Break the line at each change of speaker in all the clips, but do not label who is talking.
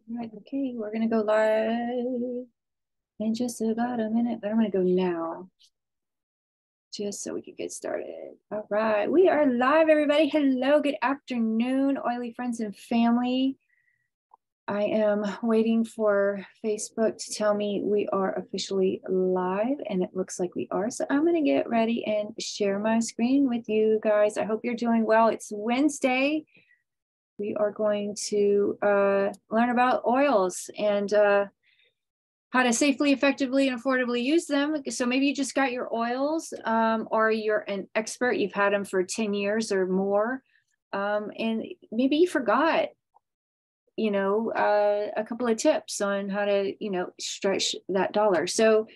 All right, okay, we're gonna go live in just about a minute, but I'm gonna go now just so we can get started. All right, we are live, everybody. Hello, good afternoon, oily friends and family. I am waiting for Facebook to tell me we are officially live, and it looks like we are. So I'm gonna get ready and share my screen with you guys. I hope you're doing well. It's Wednesday. We are going to learn about oils and how to safely, effectively, and affordably use them. So maybe you just got your oils, or you're an expert, you've had them for 10 years or more, and maybe you forgot, a couple of tips on how to, stretch that dollar. So,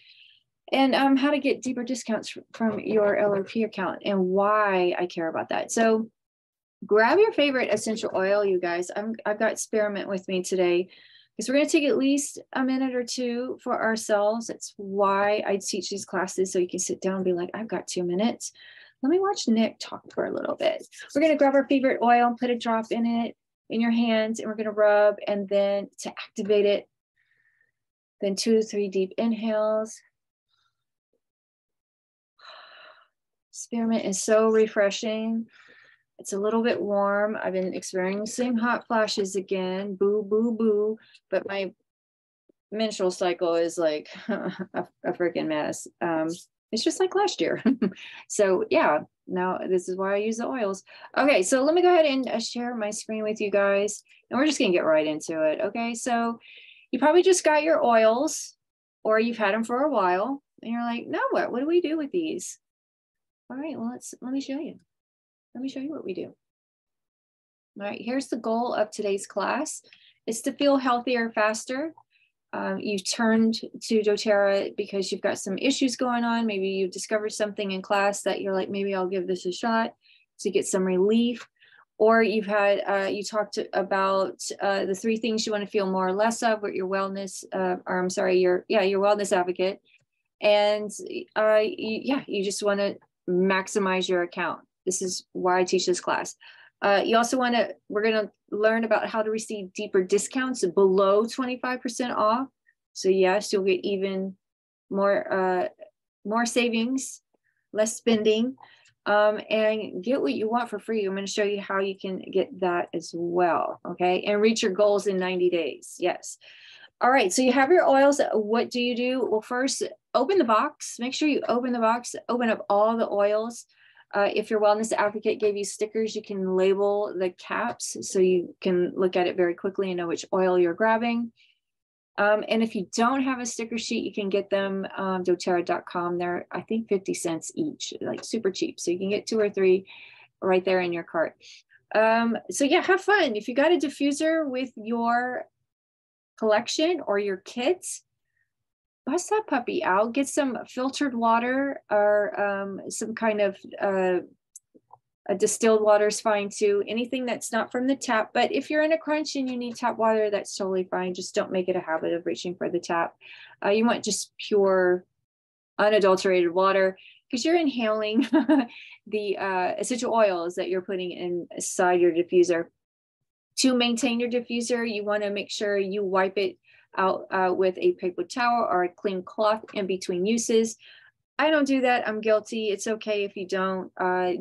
and how to get deeper discounts from your LRP account and why I care about that. So grab your favorite essential oil, you guys. I've got spearmint with me today because we're going to take at least a minute or two for ourselves. That's why I teach these classes, so you can sit down and be like, I've got 2 minutes. Let me watch Nick talk for a little bit. We're going to grab our favorite oil and put a drop in it in your hands, and we're going to rub, and then to activate it, then 2 to 3 deep inhales. Spearmint is so refreshing. It's a little bit warm. I've been experiencing hot flashes again. Boo, boo, boo. But my menstrual cycle is like a freaking mess. It's just like last year. So yeah, now this is why I use the oils. Okay, so let me go ahead and share my screen with you guys. And we're just gonna get right into it. Okay, so you probably just got your oils, or you've had them for a while. And you're like, now what? What do we do with these? All right, well, let me show you. Let me show you what we do. All right, here's the goal of today's class. It's to feel healthier faster. You've turned to doTERRA because you've got some issues going on. Maybe you've discovered something in class that you're like, maybe I'll give this a shot to get some relief. Or you've had, you talked about the 3 things you want to feel more or less of with your wellness, or I'm sorry, your wellness advocate. And you just want to maximize your account. This is why I teach this class. You also want to, we're going to learn about how to receive deeper discounts below 25% off. So yes, you'll get even more savings, less spending, and get what you want for free. I'm going to show you how you can get that as well. Okay. And reach your goals in 90 days. Yes. All right, so you have your oils. What do you do? Well, first, open the box. Make sure you open the box, open up all the oils. If your wellness advocate gave you stickers, you can label the caps so you can look at it very quickly and know which oil you're grabbing. And if you don't have a sticker sheet, you can get them doTERRA.com. They're, I think, 50 cents each, like super cheap. So you can get 2 or 3 right there in your cart. So yeah, have fun. If you got a diffuser with your collection or your kits, bust that puppy out. Get some filtered water, or some kind of a distilled water is fine too. Anything that's not from the tap. But if you're in a crunch and you need tap water, that's totally fine. Just don't make it a habit of reaching for the tap. You want just pure, unadulterated water, because you're inhaling the essential oils that you're putting inside your diffuser. To maintain your diffuser, you want to make sure you wipe it out with a paper towel or a clean cloth in between uses. I don't do that. I'm guilty. It's okay if you don't.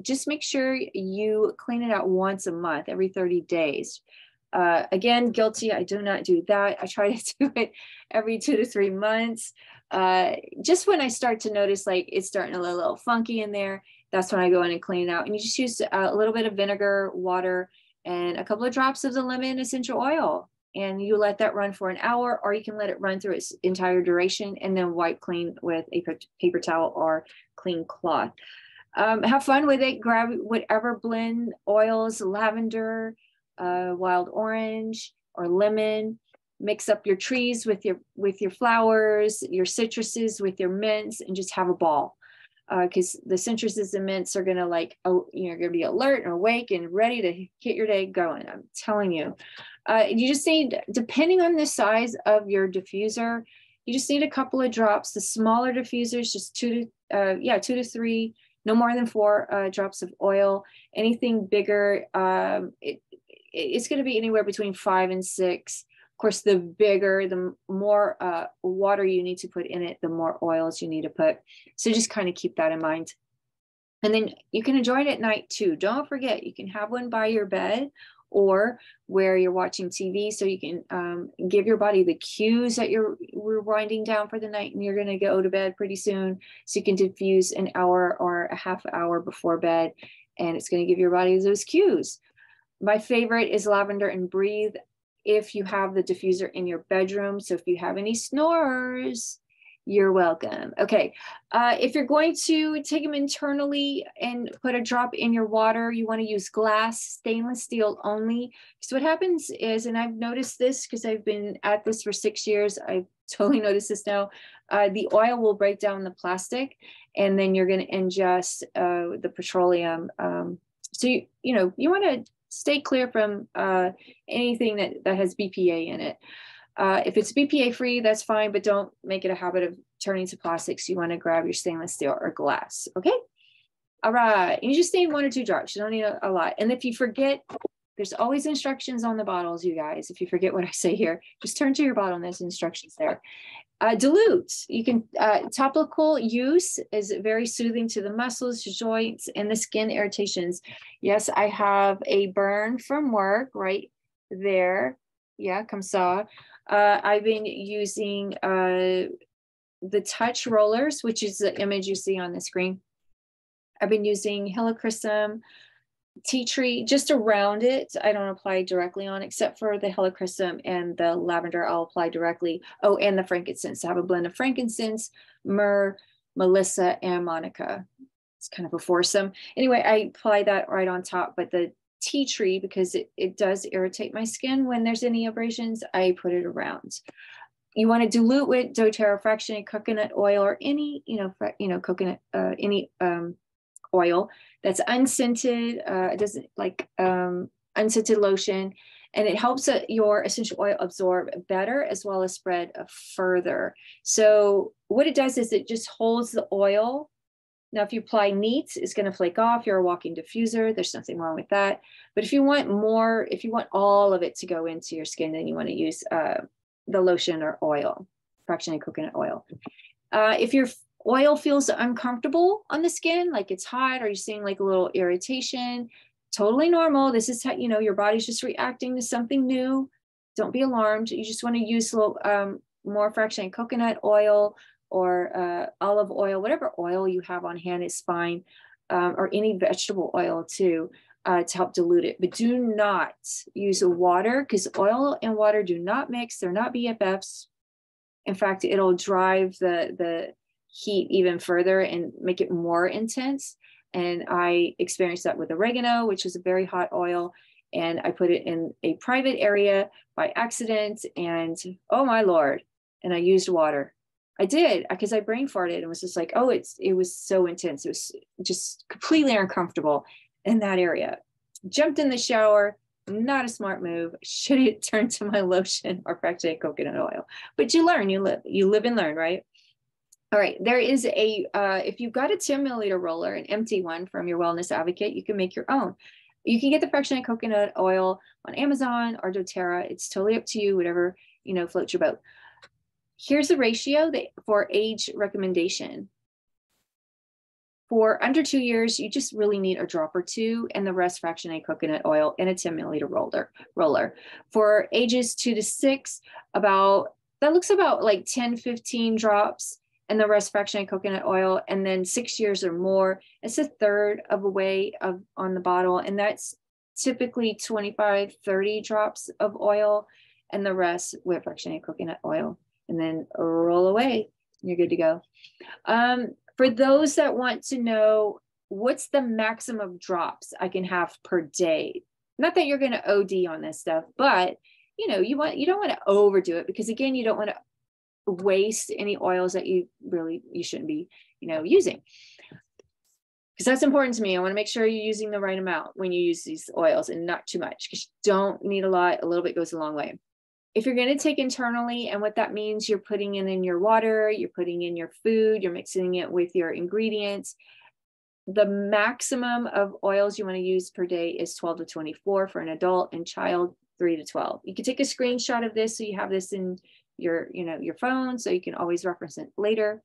Just make sure you clean it out once a month, every 30 days. Again, guilty. I do not do that. I try to do it every 2 to 3 months. Just when I start to notice like it's starting to look a little funky in there, that's when I go in and clean it out. And you just use a little bit of vinegar, water, and a couple of drops of the lemon essential oil. And you let that run for an hour, or you can let it run through its entire duration and then wipe clean with a paper towel or clean cloth. Have fun with it. Grab whatever blend oils, lavender, wild orange, or lemon. Mix up your trees with your flowers, your citruses with your mints, and just have a ball. Because the citruses and mints are gonna you're gonna be alert and awake and ready to get your day going. I'm telling you. You just need, depending on the size of your diffuser, you just need a couple of drops. The smaller diffusers, just 2 to 3, no more than 4 drops of oil. Anything bigger, it's going to be anywhere between 5 and 6. course, the bigger, the more water you need to put in it, the more oils you need to put. So just kind of keep that in mind. And then you can enjoy it at night too. Don't forget, you can have one by your bed or where you're watching TV, so you can give your body the cues that we're winding down for the night and you're going to go to bed pretty soon. So you can diffuse an hour or a half hour before bed, and it's going to give your body those cues. My favorite is Lavender and Breathe if you have the diffuser in your bedroom. So if you have any snorers, you're welcome. Okay, if you're going to take them internally and put a drop in your water, you want to use glass, stainless steel only. So what happens is, and I've noticed this because I've been at this for 6 years, I've totally noticed this now, the oil will break down the plastic and then you're going to ingest the petroleum. So you want to stay clear from anything that has BPA in it. If it's BPA free, that's fine, but don't make it a habit of turning to plastics. You want to grab your stainless steel or glass. Okay. All right. You just need 1 or 2 drops. You don't need a lot. And if you forget, there's always instructions on the bottles, you guys. If you forget what I say here, just turn to your bottle and there's instructions there. Dilute. You can, topical use is very soothing to the muscles, joints, and the skin irritations. Yes, I have a burn from work right there. Yeah, comme ça. I've been using the touch rollers, which is the image you see on the screen. I've been using helichrysum, tea tree, just around it. I don't apply directly on, except for the helichrysum and the lavender, I'll apply directly. Oh, and the frankincense. I have a blend of frankincense, myrrh, melissa, and monica. It's kind of a foursome. Anyway, I apply that right on top, but the tea tree, because it does irritate my skin when there's any abrasions, I put it around. You want to dilute with doTERRA fractionated coconut oil or any, coconut, any oil that's unscented. It doesn't like unscented lotion, and it helps your essential oil absorb better as well as spread further. So what it does is it just holds the oil. Now, if you apply neat, it's going to flake off. You're a walking diffuser. There's nothing wrong with that. But if you want more, if you want all of it to go into your skin, then you want to use the lotion or oil, fractionated coconut oil. If your oil feels uncomfortable on the skin, like it's hot or you're seeing like a little irritation, totally normal. This is how, your body's just reacting to something new. Don't be alarmed. You just want to use a little more fractionated coconut oil or olive oil, whatever oil you have on hand is fine, or any vegetable oil too, to help dilute it. But do not use water, because oil and water do not mix. They're not BFFs. In fact, it'll drive the heat even further and make it more intense. And I experienced that with oregano, which is a very hot oil. And I put it in a private area by accident, and oh my Lord, and I used water. I did, because I brain farted and was just like, oh, it was so intense. It was just completely uncomfortable in that area. Jumped in the shower, not a smart move. Should have turned to my lotion or fractionated coconut oil. But you learn, you live and learn, right? All right, there is if you've got a 10 milliliter roller, an empty one from your Wellness Advocate, you can make your own. You can get the fractionated coconut oil on Amazon or doTERRA. It's totally up to you, whatever, floats your boat. Here's the ratio for age recommendation. For under 2 years, you just really need a drop or two, and the rest fractionated coconut oil in a 10 milliliter roller. For ages 2 to 6, that looks about like 10, 15 drops, and the rest fractionated coconut oil. And then 6 years or more, it's a third of a way on the bottle. And that's typically 25, 30 drops of oil, and the rest with fractionated coconut oil. And then roll away, you're good to go. For those that want to know what's the maximum drops I can have per day, not that you're going to OD on this stuff, but you don't want to overdo it, because again, you don't want to waste any oils that you shouldn't be, using. Because that's important to me. I want to make sure you're using the right amount when you use these oils, and not too much, because you don't need a lot. A little bit goes a long way. If you're going to take internally, and what that means, you're putting it in your water, you're putting in your food, you're mixing it with your ingredients. The maximum of oils you want to use per day is 12 to 24 for an adult, and child 3 to 12. You can take a screenshot of this so you have this in your, your phone, so you can always reference it later.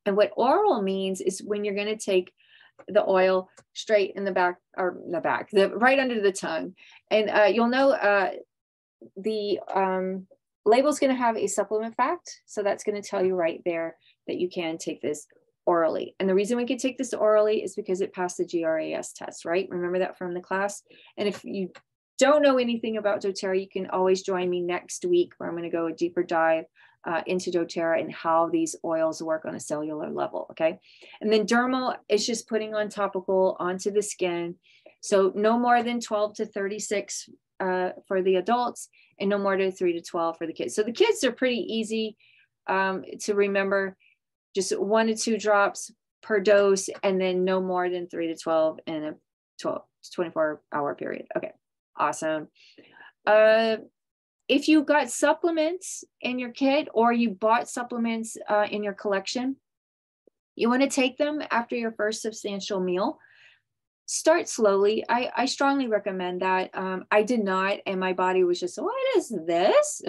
And what oral means is when you're going to take the oil straight in the back, or right under the tongue. And you'll know the label's going to have a supplement fact. So that's going to tell you right there that you can take this orally. And the reason we can take this orally is because it passed the GRAS test, right? Remember that from the class. And if you don't know anything about doTERRA, you can always join me next week where I'm going to go a deeper dive into doTERRA and how these oils work on a cellular level, okay? And then dermal is just putting on topical onto the skin. So no more than 12 to 36 for the adults, and no more than 3 to 12 for the kids. So the kids are pretty easy to remember, just 1 to 2 drops per dose, and then no more than 3 to 12 in a 24-hour period. Okay, awesome. If you got supplements in your kit, or you bought supplements in your collection, you want to take them after your first substantial meal. Start slowly. I strongly recommend that. I did not, and my body was just, what is this?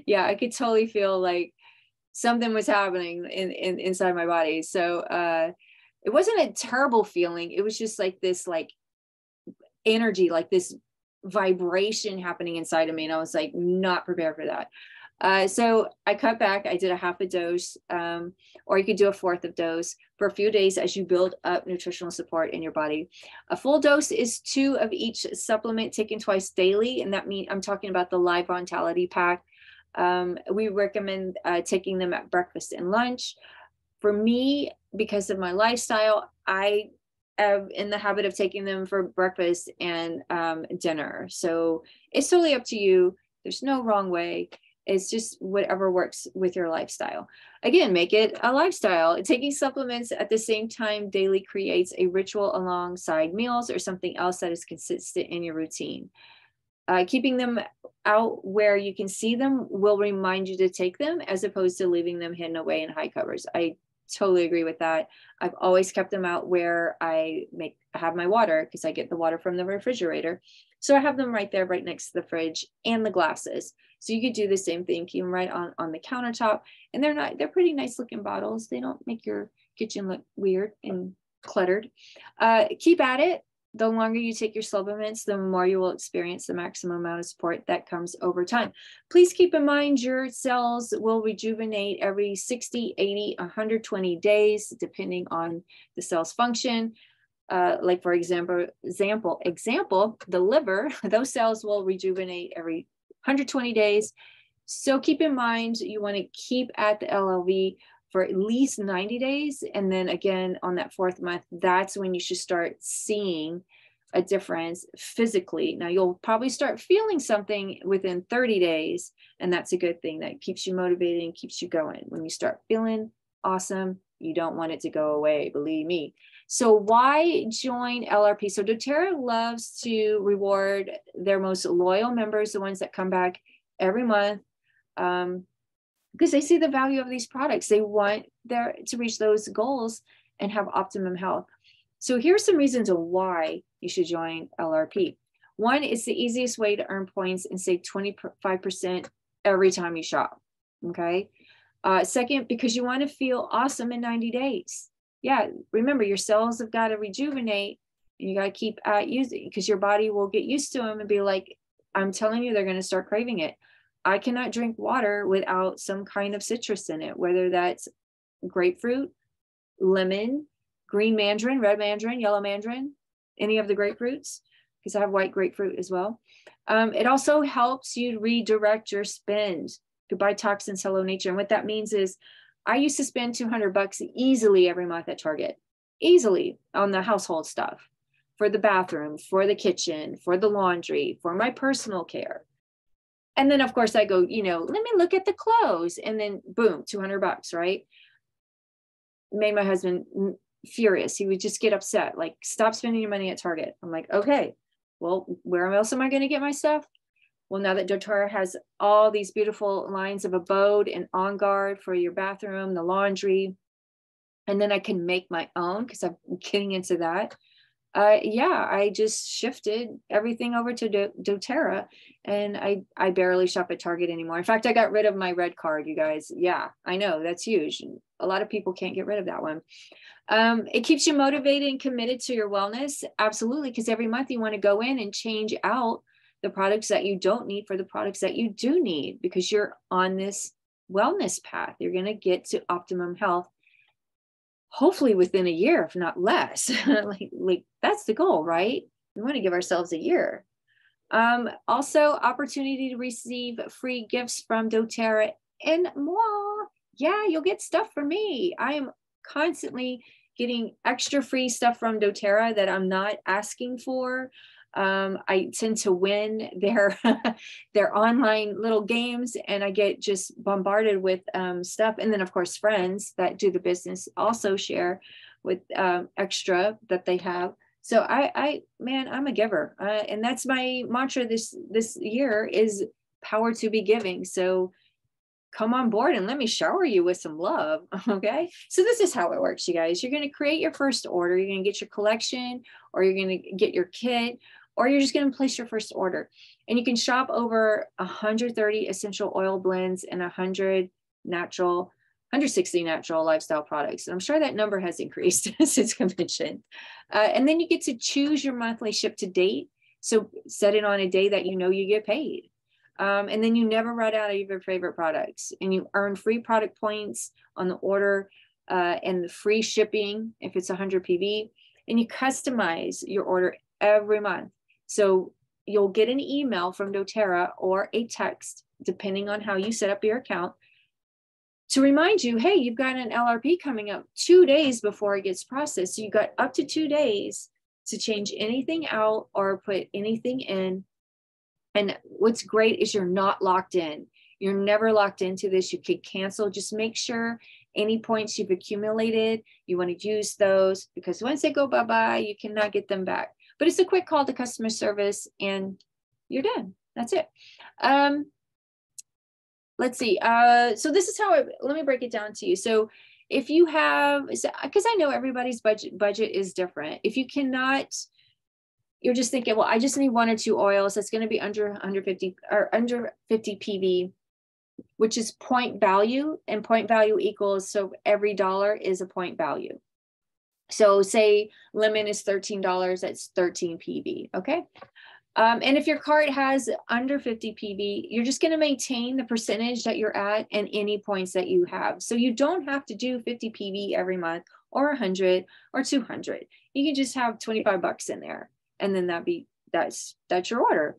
Yeah, I could totally feel like something was happening inside my body. So it wasn't a terrible feeling. It was just like this, like energy, like this vibration happening inside of me. And I was like, not prepared for that. So I cut back. I did a half a dose, or you could do a fourth of dose for a few days as you build up nutritional support in your body. A full dose is 2 of each supplement taken twice daily. And that means I'm talking about the Live Vitality Pack. We recommend taking them at breakfast and lunch. For me, because of my lifestyle, I am in the habit of taking them for breakfast and dinner. So it's totally up to you. There's no wrong way. It's just whatever works with your lifestyle. Again, make it a lifestyle. Taking supplements at the same time daily creates a ritual alongside meals or something else that is consistent in your routine. Keeping them out where you can see them will remind you to take them, as opposed to leaving them hidden away in high covers. I totally agree with that. I've always kept them out where I have my water, because I get the water from the refrigerator. So I have them right there, right next to the fridge, and the glasses. So you could do the same thing, keep them right on the countertop. And they're pretty nice looking bottles. They don't make your kitchen look weird and cluttered. Keep at it. The longer you take your supplements, the more you will experience the maximum amount of support that comes over time. Please keep in mind your cells will rejuvenate every 60, 80, 120 days, depending on the cell's function. Like for example, the liver, those cells will rejuvenate every 120 days. So keep in mind, you want to keep at the LLV for at least 90 days. And then again, on that 4th month, that's when you should start seeing a difference physically. Now you'll probably start feeling something within 30 days. And that's a good thing. That keeps you motivated and keeps you going. When you start feeling awesome, you don't want it to go away, believe me. So why join LRP? So doTERRA loves to reward their most loyal members, the ones that come back every month, because they see the value of these products. They want to reach those goals and have optimum health. So here's some reasons of why you should join LRP. One, it's the easiest way to earn points and save 25% every time you shop, okay? Second, because you want to feel awesome in 90 days. Yeah, remember, your cells have got to rejuvenate, and you got to keep using, because your body will get used to them and be like, I'm telling you, they're going to start craving it. I cannot drink water without some kind of citrus in it, whether that's grapefruit, lemon, green mandarin, red mandarin, yellow mandarin, any of the grapefruits, because I have white grapefruit as well. It also helps you redirect your spend. Goodbye toxins, hello nature. And what that means is, I used to spend $200 easily every month at Target, easily, on the household stuff, for the bathroom, for the kitchen, for the laundry, for my personal care. And then of course I go, let me look at the clothes, and then boom, $200, right? Made my husband furious. He would just get upset, like, stop spending your money at Target. I'm like, okay, well, where else am I going to get my stuff? Well, now that doTERRA has all these beautiful lines of Abode and On Guard for your bathroom, the laundry, and then I can make my own, because I'm getting into that. Yeah, I just shifted everything over to doTERRA, and I barely shop at Target anymore. In fact, I got rid of my red card, you guys. Yeah, I know that's huge. A lot of people can't get rid of that one. It keeps you motivated and committed to your wellness. Absolutely, because every month you want to go in and change out the products that you don't need for the products that you do need, because you're on this wellness path. You're going to get to optimum health, hopefully within a year, if not less. like that's the goal, right? We want to give ourselves a year. Also, opportunity to receive free gifts from doTERRA and more. Yeah, you'll get stuff from me. I am constantly getting extra free stuff from doTERRA that I'm not asking for. I tend to win their their online little games, and I get just bombarded with stuff. And then of course, friends that do the business also share with extra that they have. So man, I'm a giver, and that's my mantra this year is power to be giving. So come on board and let me shower you with some love. Okay. So this is how it works, you guys. You're going to create your first order. You're going to get your collection, or you're going to get your kit, or you're just going to place your first order. And you can shop over 130 essential oil blends and 160 natural lifestyle products. And I'm sure that number has increased since convention. And then you get to choose your monthly ship to date. So set it on a day that you know you get paid. And then you never run out of your favorite products, and you earn free product points on the order and the free shipping if it's 100 PV, and you customize your order every month. So you'll get an email from doTERRA or a text, depending on how you set up your account, to remind you, hey, you've got an LRP coming up 2 days before it gets processed. So you got up to 2 days to change anything out or put anything in. And what's great is you're not locked in. You're never locked into this. You can cancel. Just make sure any points you've accumulated, you want to use those, because once they go bye-bye, you cannot get them back. But it's a quick call to customer service and you're done. That's it. Let's see. So this is how let me break it down to you. So if you have, because I know everybody's budget is different. If you cannot, you're just thinking, well, I just need 1 or 2 oils. That's going to be under 150 or under 50 PV, which is point value, and point value equals, so every dollar is a point value. So say lemon is $13, that's 13 PV. Okay. And if your cart has under 50 PV, you're just going to maintain the percentage that you're at and any points that you have. So you don't have to do 50 PV every month or 100 or 200. You can just have 25 bucks in there. And then that's your order.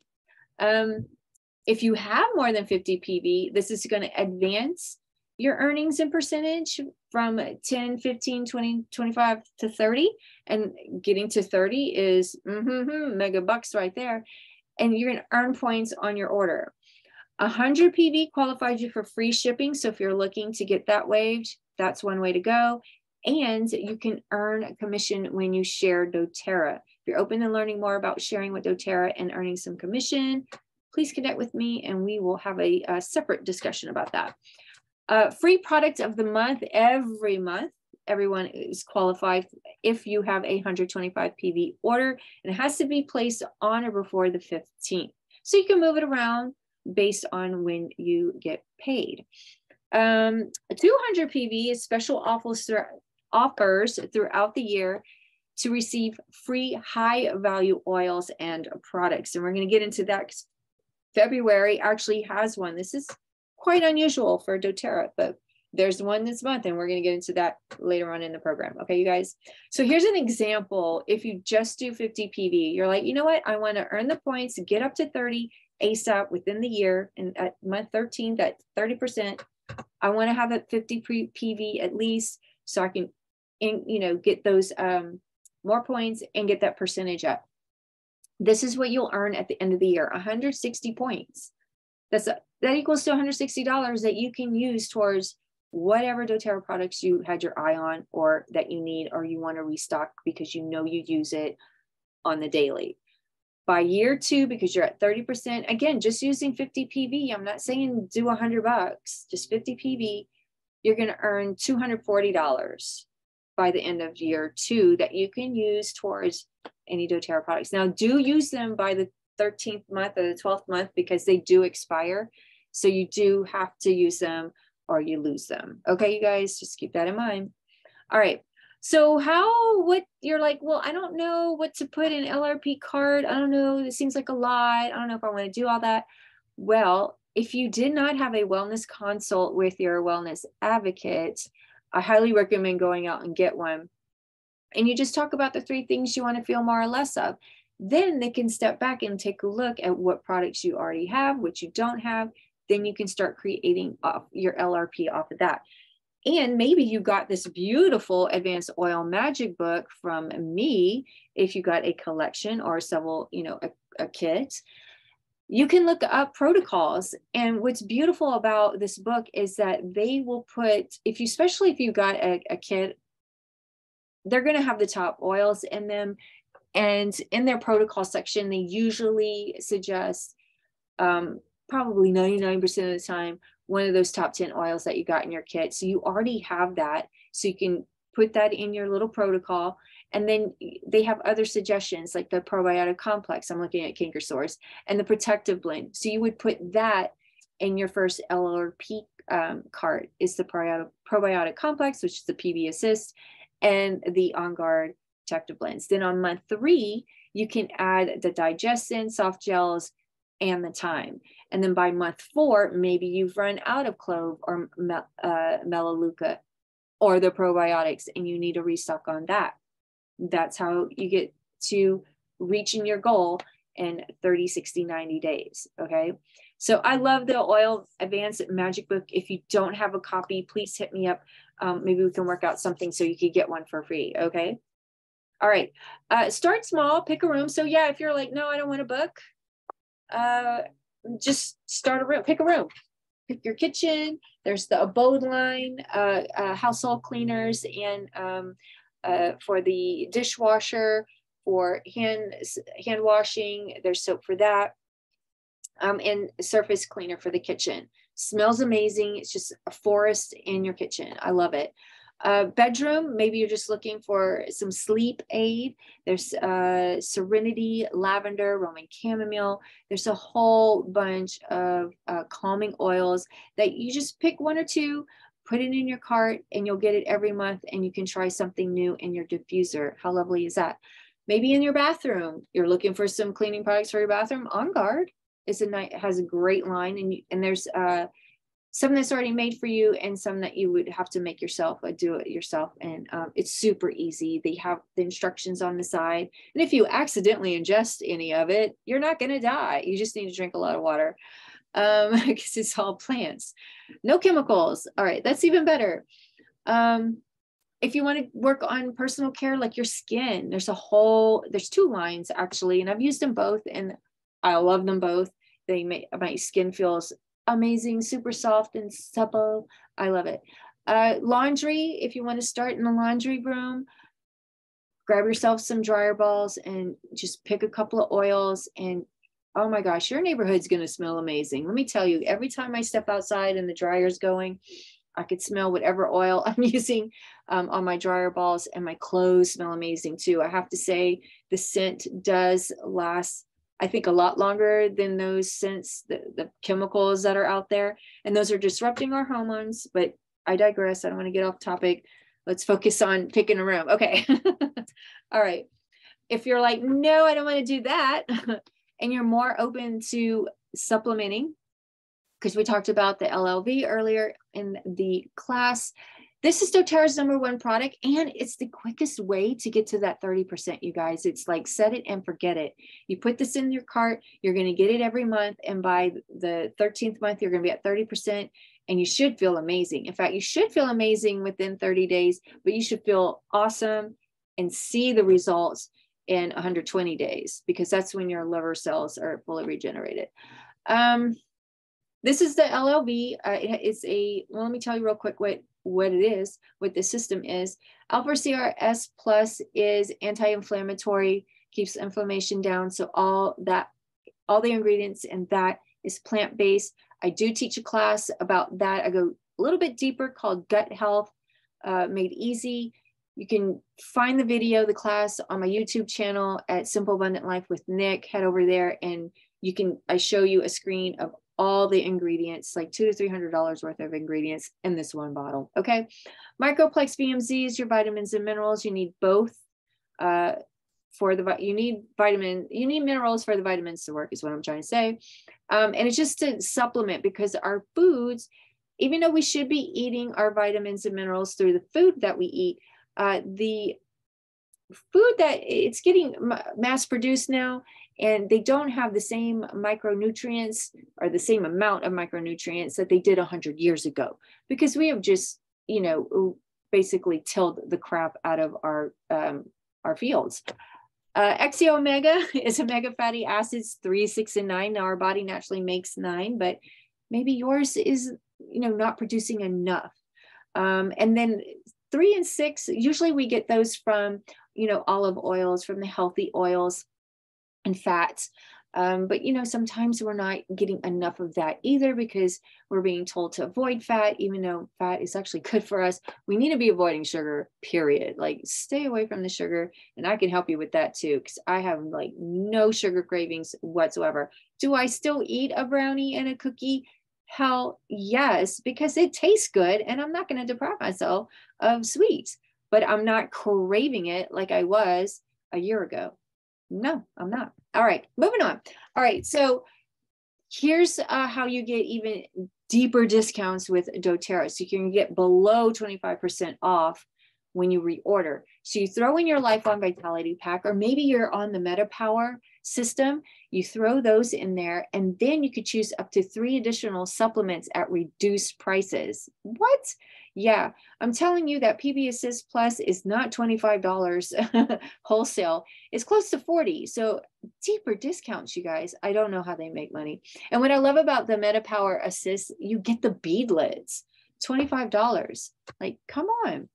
If you have more than 50 PV, this is going to advance your earnings in percentage from 10, 15, 20, 25 to 30. And getting to 30 is mega bucks right there. And you're going to earn points on your order. 100 PV qualifies you for free shipping. So if you're looking to get that waived, that's one way to go. And you can earn a commission when you share doTERRA. If you're open to learning more about sharing with doTERRA and earning some commission, please connect with me and we will have a separate discussion about that. Free product of the month, every month, everyone is qualified if you have a 125 PV order, and it has to be placed on or before the 15th. So you can move it around based on when you get paid. 200 PV is special offers throughout the year to receive free high value oils and products. And we're going to get into that. February actually has one. This is quite unusual for doTERRA, but there's one this month, and we're going to get into that later on in the program. Okay, you guys. So here's an example. If you just do 50 PV, you're like, you know what? I want to earn the points, get up to 30 ASAP within the year. And at month 13, that 30%, I want to have that 50 PV at least, so I can, get those more points and get that percentage up. This is what you'll earn at the end of the year, 160 points. That equals to $160 that you can use towards whatever doTERRA products you had your eye on, or that you need, or you want to restock because you know you use it on the daily. By year 2, because you're at 30%, again, just using 50 PV, I'm not saying do $100, just 50 PV, you're going to earn $240 by the end of year 2 that you can use towards any doTERRA products. Now, do use them by the 13th month or the 12th month because they do expire. So you do have to use them or you lose them. Okay, you guys, just keep that in mind. All right. So what you're like, well, I don't know what to put in LRP cart. I don't know. It seems like a lot. I don't know if I want to do all that. Well, if you did not have a wellness consult with your wellness advocate, I highly recommend going out and get one. And you just talk about the 3 things you want to feel more or less of. Then they can step back and take a look at what products you already have, what you don't have. Then you can start creating your LRP off of that. And maybe you got this beautiful Advanced Oil Magic book from me. If you got a collection or several, a kit, you can look up protocols. And what's beautiful about this book is that they will put, especially if you got a kit, they're going to have the top oils in them. And in their protocol section, they usually suggest probably 99% of the time, one of those top 10 oils that you got in your kit. So you already have that. So you can put that in your little protocol. And then they have other suggestions like the probiotic complex. I'm looking at Canker Source and the protective blend. So you would put that in your first LRP cart is the probiotic complex, which is the PB Assist, and the On Guard protective blends. Then on month 3, you can add the digestin, soft gels, and the thyme. And then by month 4, maybe you've run out of clove or melaleuca or the probiotics and you need a restock on that. That's how you get to reaching your goal in 30, 60, 90 days. Okay. So I love the Oil Advanced Magic Book. If you don't have a copy, please hit me up. Maybe we can work out something so you could get one for free. Okay. All right. Start small, pick a room. So yeah, if you're like, no, I don't want a book, just start a room, pick a room, pick your kitchen. There's the Abode line, household cleaners, and for the dishwasher, for hand washing, there's soap for that, and surface cleaner for the kitchen. Smells amazing. It's just a forest in your kitchen. I love it. Bedroom, maybe you're just looking for some sleep aid. There's Serenity, Lavender, Roman Chamomile. There's a whole bunch of calming oils that you just pick 1 or 2, put it in your cart, and you'll get it every month, and you can try something new in your diffuser. How lovely is that? Maybe in your bathroom, you're looking for some cleaning products for your bathroom. On Guard has a great line, and there's some that's already made for you and some that you would have to make yourself, do it yourself. And it's super easy. They have the instructions on the side. And if you accidentally ingest any of it, you're not going to die. You just need to drink a lot of water because it's all plants. No chemicals. All right, that's even better. If you want to work on personal care, like your skin, there's 2 lines actually, and I've used them both and I love them both. They make my skin feels amazing, super soft and supple. I love it. Laundry, if you want to start in the laundry room, grab yourself some dryer balls and just pick a couple of oils, and oh my gosh, your neighborhood's going to smell amazing. Let me tell you, every time I step outside and the dryer's going, I could smell whatever oil I'm using on my dryer balls, and my clothes smell amazing too. I have to say the scent does last, I think, a lot longer than those scents, the chemicals that are out there. And those are disrupting our hormones, but I digress. I don't want to get off topic. Let's focus on picking a room. Okay. All right. If you're like, no, I don't want to do that, and you're more open to supplementing, because we talked about the LLV earlier in the class, this is doTERRA's #1 product, and it's the quickest way to get to that 30%, you guys. It's like set it and forget it. You put this in your cart, you're going to get it every month, and by the 13th month, you're going to be at 30%, and you should feel amazing. In fact, you should feel amazing within 30 days, but you should feel awesome and see the results in 120 days, because that's when your liver cells are fully regenerated. This is the LLV. Well, let me tell you real quick what it is, what the system is. Alpha CRS Plus is anti-inflammatory, keeps inflammation down. So all the ingredients in that is plant-based. I do teach a class about that. I go a little bit deeper called Gut Health Made Easy. You can find the video, the class on my YouTube channel at Simple Abundant Life with Nick. Head over there and I show you a screen of all the ingredients, like $200 to $300 worth of ingredients in this one bottle. Okay. Microplex VMZ is your vitamins and minerals. You need both you need minerals for the vitamins to work is what I'm trying to say. And it's just to supplement, because our foods, even though we should be eating our vitamins and minerals through the food that we eat, the food that it's getting mass produced now, and they don't have the same micronutrients or the same amount of micronutrients that they did 100 years ago, because we have just, basically tilled the crap out of our fields. XC Omega is omega fatty acids 3, 6, and 9. Now our body naturally makes 9, but maybe yours is, not producing enough. And then 3 and 6, usually we get those from, olive oils, from the healthy oils and fats. But, sometimes we're not getting enough of that either, because we're being told to avoid fat, even though fat is actually good for us. We need to be avoiding sugar, period. Like, stay away from the sugar. And I can help you with that too, because I have like no sugar cravings whatsoever. Do I still eat a brownie and a cookie? Hell yes, because it tastes good and I'm not going to deprive myself of sweets, but I'm not craving it like I was a year ago. No, I'm not. All right, moving on. All right, so here's how you get even deeper discounts with doTERRA. So you can get below 25% off when you reorder. So you throw in your Lifelong Vitality Pack, or maybe you're on the MetaPower system, you throw those in there, and then you could choose up to 3 additional supplements at reduced prices. What? Yeah, I'm telling you that PB Assist Plus is not $25 wholesale. It's close to 40. So deeper discounts, you guys. I don't know how they make money. And what I love about the MetaPower Assist, you get the bead lids, $25. Like, come on.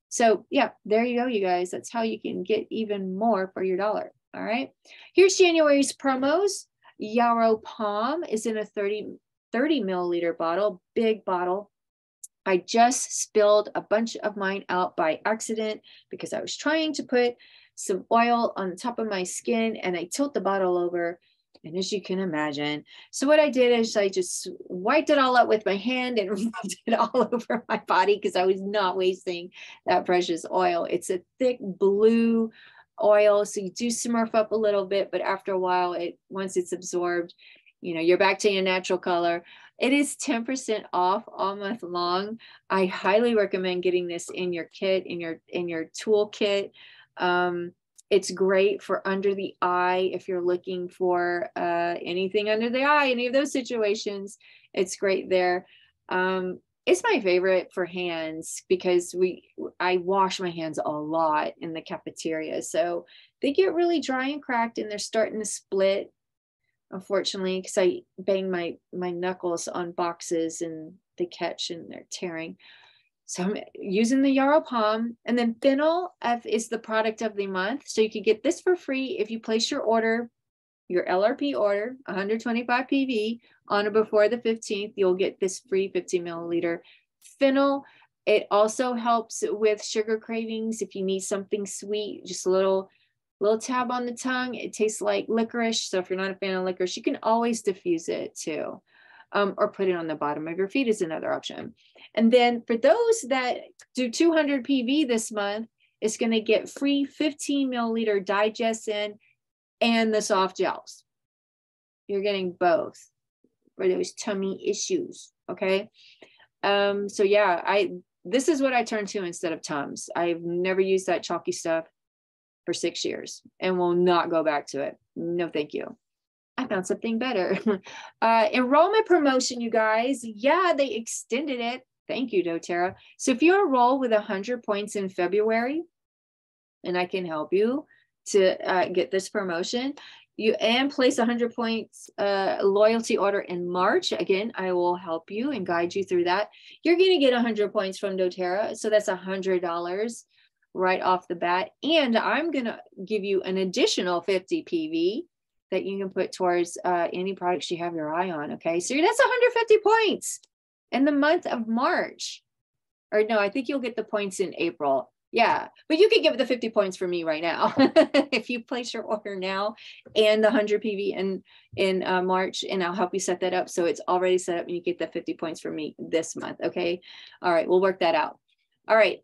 So yeah, there you go, you guys. That's how you can get even more for your dollar. All right. Here's January's promos. Yarrow Palm is in a 30 milliliter bottle, big bottle. I just spilled a bunch of mine out by accident because I was trying to put some oil on the top of my skin, and I tilt the bottle over. And as you can imagine, so what I did is I just wiped it all out with my hand and rubbed it all over my body, because I was not wasting that precious oil. It's a thick blue oil, so you do smurf up a little bit, but after a while, once it's absorbed, you're back to your natural color. It is 10% off all month long. I highly recommend getting this in your kit, in your toolkit. It's great for under the eye if you're looking for anything under the eye, any of those situations. It's great there. It's my favorite for hands because I wash my hands a lot in the cafeteria. So they get really dry and cracked, and they're starting to split, unfortunately, because I bang my knuckles on boxes and they catch and they're tearing. So I'm using the Yarrow Palm, and then Fennel F is the product of the month. So you can get this for free if you place your order, your LRP order, 125 PV on or before the 15th. You'll get this free 15 milliliter Fennel. It also helps with sugar cravings. If you need something sweet, just a little tab on the tongue. It tastes like licorice. So if you're not a fan of licorice, you can always diffuse it too. Or put it on the bottom of your feet is another option. And then for those that do 200 PV this month, it's going to get free 15 milliliter Digestin and the soft gels. You're getting both for those tummy issues. Okay. So yeah, this is what I turn to instead of Tums. I've never used that chalky stuff for 6 years and will not go back to it. No, thank you. I found something better. Enrollment promotion, you guys. Yeah, they extended it. Thank you, doTERRA. So if you enroll with 100 points in February, and I can help you to get this promotion, and place 100 points loyalty order in March. Again, I will help you and guide you through that. You're going to get 100 points from doTERRA. So that's $100 right off the bat. And I'm going to give you an additional 50 PV that you can put towards any products you have your eye on. Okay, so that's 150 points in the month of March. Or no, I think you'll get the points in April. Yeah, but you can give it the 50 points for me right now. If you place your order now and the 100 PV in March, and I'll help you set that up. So it's already set up and you get the 50 points for me this month. Okay. All right. We'll work that out. All right.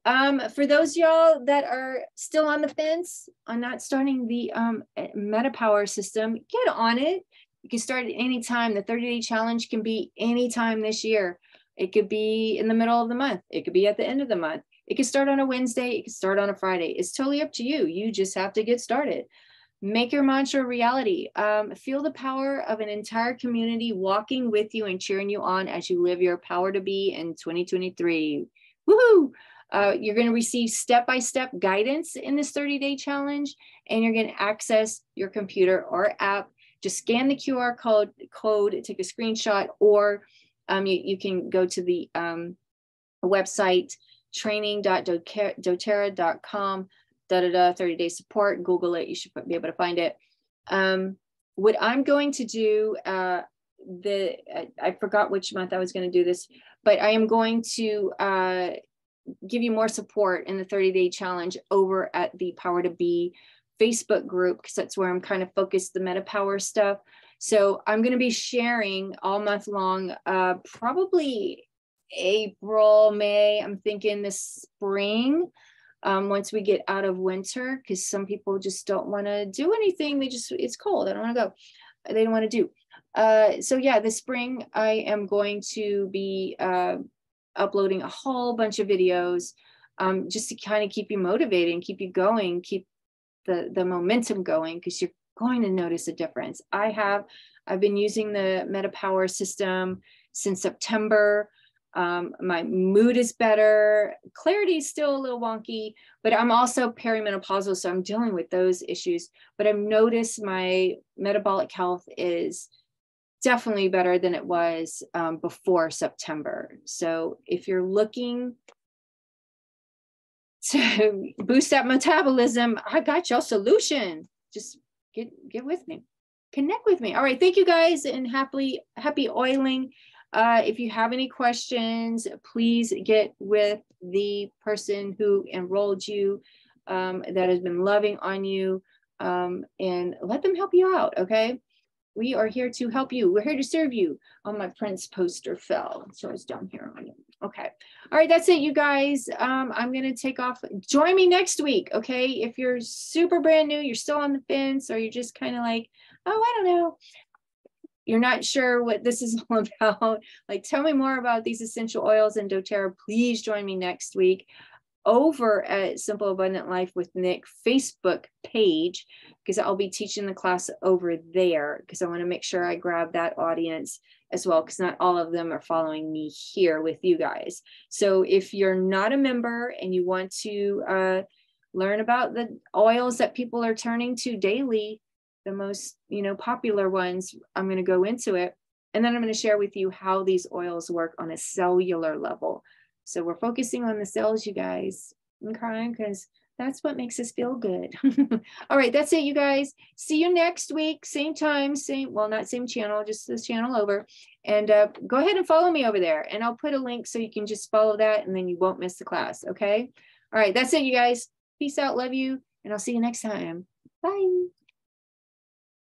For those y'all that are still on the fence on not starting the MetaPower system, get on it. You can start at any time. The 30-day challenge can be anytime this year. It could be in the middle of the month. It could be at the end of the month. It can start on a Wednesday. It can start on a Friday. It's totally up to you. You just have to get started. Make your mantra a reality. Feel the power of an entire community walking with you and cheering you on as you live your power to be in 2023. Woohoo! You're going to receive step-by-step guidance in this 30-day challenge, and you're going to access your computer or app. Just scan the QR code, take a screenshot, or you can go to the website, training.doterra.com, 30-day support, Google it, you should be able to find it. What I'm going to do, I forgot which month I was going to do this, but I am going to give you more support in the 30-day challenge over at the Power to Be Facebook group, because that's where I'm kind of focused the MetaPower stuff. So I'm going to be sharing all month long, probably April, May, I'm thinking this spring, once we get out of winter, because some people just don't want to do anything. It's cold. I don't want to go. They don't want to do. So yeah, this spring, I am going to be uploading a whole bunch of videos, just to kind of keep you motivated and keep you going, keep the momentum going, because you're going to notice a difference. I've been using the MetaPower system since September. My mood is better. Clarity is still a little wonky, but I'm also perimenopausal, so I'm dealing with those issues. But I've noticed my metabolic health is definitely better than it was before September. So if you're looking to boost that metabolism, I got your solution. Just get with me, connect with me. All right, thank you guys, and happy oiling. If you have any questions, please get with the person who enrolled you, that has been loving on you, and let them help you out, okay? We are here to help you. We're here to serve you. Oh, my Prince poster fell, so it's down here on it. Okay. All right, that's it, you guys. I'm going to take off. Join me next week, okay? If you're super brand new, you're still on the fence, or you're just kind of like, oh, I don't know, you're not sure what this is all about, like, tell me more about these essential oils and doTERRA, please join me next week over at Simple Abundant Life with Nick Facebook page, because I'll be teaching the class over there, because I want to make sure I grab that audience as well, because not all of them are following me here with you guys. So if you're not a member and you want to learn about the oils that people are turning to daily, the most popular ones, I'm going to go into it, and then I'm going to share with you how these oils work on a cellular level. So we're focusing on the cells, you guys, okay? Because that's what makes us feel good. All right, that's it, you guys. See you next week, same time, not same channel, just this channel over. And go ahead and follow me over there, and I'll put a link so you can just follow that, and then you won't miss the class, okay? All right, that's it, you guys. Peace out, love you, and I'll see you next time. Bye.